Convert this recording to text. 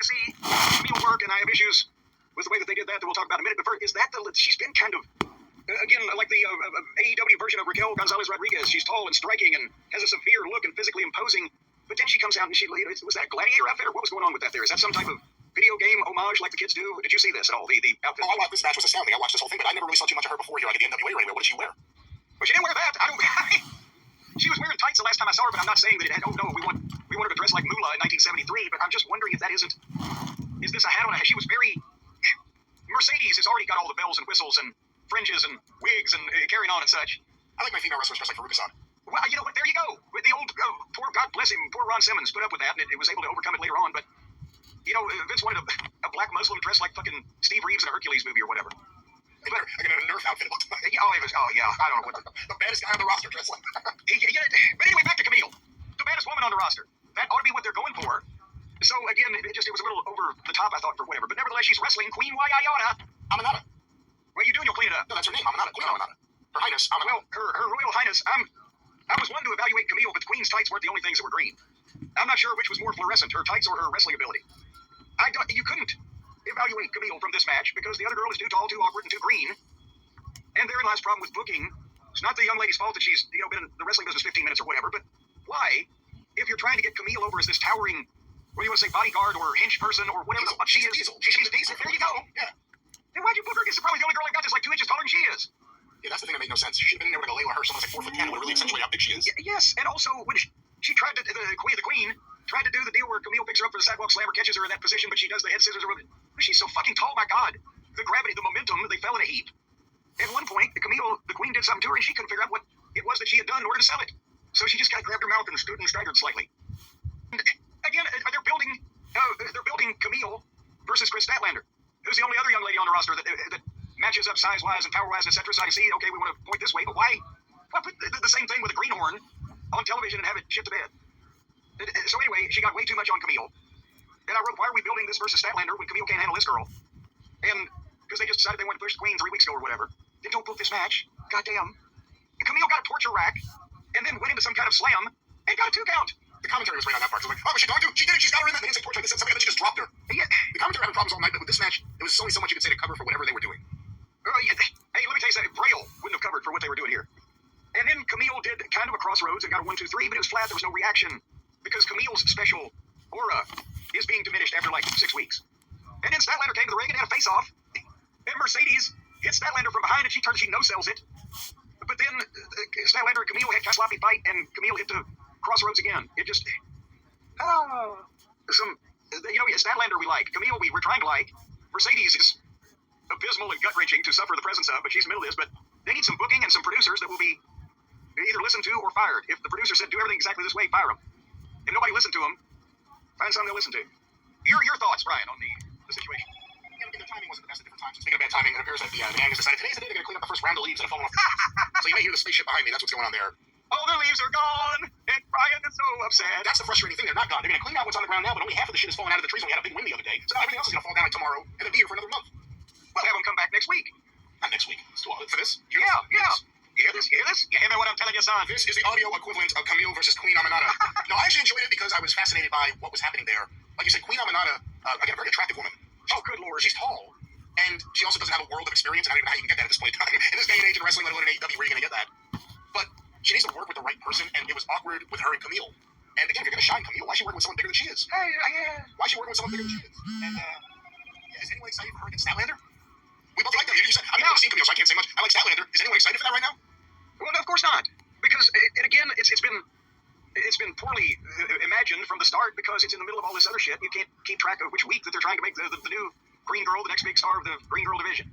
to see Kamille work, and I have issues with the way that they did that we'll talk about in a minute. But first, is that she's been kind of, again, like the AEW version of Raquel Gonzalez Rodriguez. She's tall and striking and has a severe look and physically imposing. But then she comes out and was that a gladiator outfit, or what was going on with that there? Is that some type of video game homage like the kids do? Did you see this at all, the outfit? Oh, this match was astounding. I watched this whole thing, but I never really saw too much of her before here, like at the NWA or anywhere. What did she wear? Well, she didn't wear that. She was wearing tights the last time I saw her, but I'm not saying that it had, oh no, we want her to dress like Moolah in 1973, but I'm just wondering if that isn't, is this a hat on a hat? She was very, Mercedes has already got all the bells and whistles and fringes and wigs and carrying on and such. I like my female wrestlers dressed like Farouk. Well, you know what, there you go. The old, poor, God bless him, poor Ron Simmons put up with that, and it was able to overcome it later on, but, you know, Vince wanted a black Muslim dressed like fucking Steve Reeves in a Hercules movie or whatever. But, like a Nerf outfit. Yeah, I don't know what the baddest guy on the roster dressed like that. Yeah, but anyway, back to Kamille. The baddest woman on the roster. That ought to be what they're going for. So, again, it was a little over the top, I thought, for whatever. But nevertheless, she's wrestling Queen Wayayana. Aminata. What are you doing? You'll clean it up. No, that's her name, Aminata. Queen Aminata. Her Highness, Aminata. Well, her Royal Highness, I was one to evaluate Kamille, but the Queen's tights weren't the only things that were green. I'm not sure which was more fluorescent, her tights or her wrestling ability. You couldn't evaluate Kamille from this match because the other girl is too tall, too awkward, and too green. And therein lies problem with booking. It's not the young lady's fault that she's been in the wrestling business 15 minutes or whatever, but why, if you're trying to get Kamille over as this towering, what do you want to say, bodyguard or hench person or whatever the fuck she is? Diesel. She's Diesel. There you go. Yeah. Then why'd you book her? She's probably the only girl I got that's like 2 inches taller than she is. Yeah, that's the thing that made no sense. She should have been in there with a Layla her. Someone's like 4'10", would really accentuate how big she is. Yes, and also when she tried to, the Queen tried to do the deal where Kamille picks her up for the sidewalk slam or catches her in that position, but she does the head scissors or whatever. She's so fucking tall, my God. The gravity, the momentum, they fell in a heap. At one point, the Queen did something to her, and she couldn't figure out what it was that she had done in order to sell it. So she just kind of grabbed her mouth and stood and staggered slightly. And again, they're building Kamille versus Chris Statlander, who's the only other young lady on the roster that matches up size-wise and power-wise, etc. So I can see, okay, we want to point this way, but why put the same thing with a greenhorn on television and have it shit to bed? So anyway, she got way too much on Kamille. And I wrote, why are we building this versus Statlander when Kamille can't handle this girl? And because they just decided they wanted to push the Queen 3 weeks ago or whatever. Then don't book this match. Goddamn. And Kamille got a torture rack and then went into some kind of slam and got a 2 count. The commentary was right on that part. So like, oh, was she going to? She did it. She's got her in there. They didn't say torture. They said something, and then she just dropped her. Yeah. The commentary were having problems all night, but with this match, there was only so much you could say to cover for whatever they were doing. Yeah. Hey, let me tell you something. Braille wouldn't have covered for what they were doing here. And then Kamille did kind of a crossroads and got a 1, 2, 3, but it was flat. There was no reaction because Camille's special aura is being diminished after like 6 weeks. And then Statlander came to the ring and had a face-off. And Mercedes hit Statlander from behind, and she no-sells it. But then Statlander and Kamille had kind of sloppy fight, and Kamille hit the crossroads again. It just, Statlander we like. Kamille we're trying to like. Mercedes is abysmal and gut-wrenching to suffer the presence of, but she's in the middle of this. But they need some booking and some producers that will be either listened to or fired. If the producer said do everything exactly this way, fire them. If nobody listened to them, find something to listen to. Your thoughts, Brian, on the situation? Their timing wasn't the best at different times. Speaking of bad timing, it appears that the gang has decided today's the day they're going to clean up the first round of leaves and a phone off. So you may hear the spaceship behind me. That's what's going on there. All the leaves are gone, and Brian is so upset. That's the frustrating thing. They're not gone. They're going to clean out what's on the ground now, but only half of the shit is falling out of the trees when we had a big wind the other day. So now everything else is going to fall down like tomorrow and then be here for another month. We'll have them come back next week. Not next week. For this? Yeah. You hear this? You hear me what I'm telling you, son? This is the audio equivalent of Kamille versus Queen Aminata. No, I actually enjoyed it because I was fascinated by what was happening there. Like you said, Queen Aminata, again, a very attractive woman. Oh, good Lord. She's tall. And she also doesn't have a world of experience, and I don't even know how you can get that at this point in time. In this day and age in wrestling, let alone in AEW, where are you going to get that? But she needs to work with the right person, and it was awkward with her and Kamille. And again, if you're going to shine Kamille, why is she working with someone bigger than she is? Why is she working with someone bigger than she is? And, is anyone excited for her against Statlander? We both like them. You said, I've never seen Kamille, so I can't say much. I like Statlander. Is anyone excited for that right now? Well, no, of course not. Because, and again, it's been poorly imagined from the start because it's in the middle of all this other shit. You can't keep track of which week that they're trying to make the new Green Girl, the next big star of the Green Girl division.